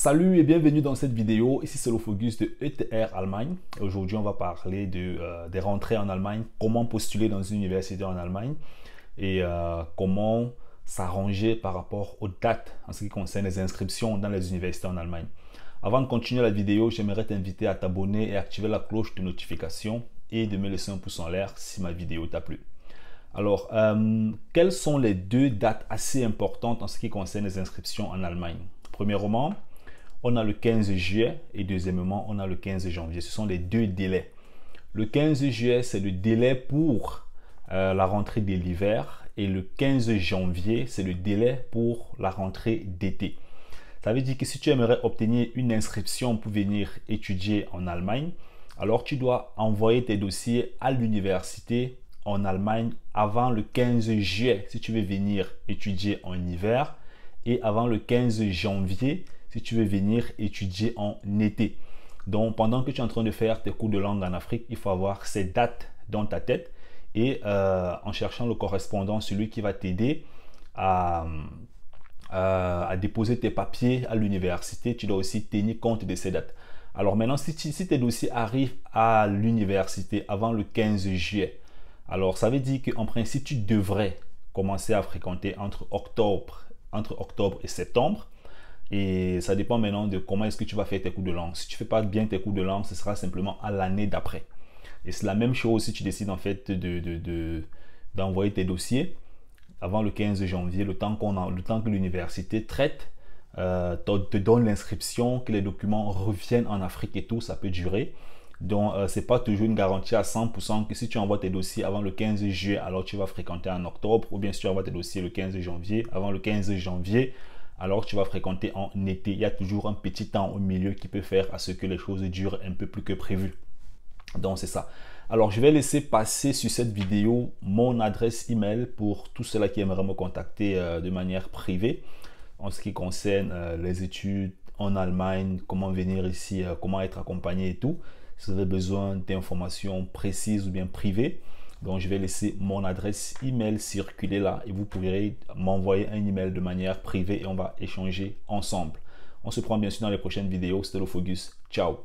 Salut et bienvenue dans cette vidéo. Ici c'est le Focus de ETR Allemagne. Aujourd'hui on va parler des rentrées en Allemagne, comment postuler dans une université en Allemagne et comment s'arranger par rapport aux dates en ce qui concerne les inscriptions dans les universités en Allemagne. Avant de continuer la vidéo, j'aimerais t'inviter à t'abonner et activer la cloche de notification et de me laisser un pouce en l'air si ma vidéo t'a plu. Alors, quelles sont les deux dates assez importantes en ce qui concerne les inscriptions en Allemagne? Premièrement, on a le 15 juillet et deuxièmement, on a le 15 janvier. Ce sont les deux délais. Le 15 juillet, c'est le délai pour la rentrée de l'hiver et le 15 janvier, c'est le délai pour la rentrée d'été. Ça veut dire que si tu aimerais obtenir une inscription pour venir étudier en Allemagne, alors tu dois envoyer tes dossiers à l'université en Allemagne avant le 15 juillet si tu veux venir étudier en hiver et avant le 15 janvier si tu veux venir étudier en été. Donc, pendant que tu es en train de faire tes cours de langue en Afrique, il faut avoir ces dates dans ta tête et en cherchant le correspondant, celui qui va t'aider à déposer tes papiers à l'université, tu dois aussi tenir compte de ces dates. Alors maintenant, si tes dossiers arrivent à l'université avant le 15 juillet, alors ça veut dire qu'en principe, tu devrais commencer à fréquenter entre octobre et septembre. Et ça dépend maintenant de comment est-ce que tu vas faire tes cours de langue. Si tu ne fais pas bien tes cours de langue, ce sera simplement à l'année d'après. Et c'est la même chose si tu décides en fait d'envoyer tes dossiers avant le 15 janvier, le temps que l'université traite, te donne l'inscription, que les documents reviennent en Afrique et tout, ça peut durer. Donc, ce n'est pas toujours une garantie à 100% que si tu envoies tes dossiers avant le 15 juillet, alors tu vas fréquenter en octobre, ou bien si tu envoies tes dossiers le 15 janvier, avant le 15 janvier, alors tu vas fréquenter en été. Il y a toujours un petit temps au milieu qui peut faire à ce que les choses durent un peu plus que prévu. Donc c'est ça. Alors je vais laisser passer sur cette vidéo mon adresse email pour tous ceux-là qui aimeraient me contacter de manière privée en ce qui concerne les études en Allemagne, comment venir ici, comment être accompagné et tout. Si vous avez besoin d'informations précises ou bien privées, donc je vais laisser mon adresse email circuler là et vous pourrez m'envoyer un email de manière privée et on va échanger ensemble. On se prend bien sûr dans les prochaines vidéos. C'était le Focus. Ciao.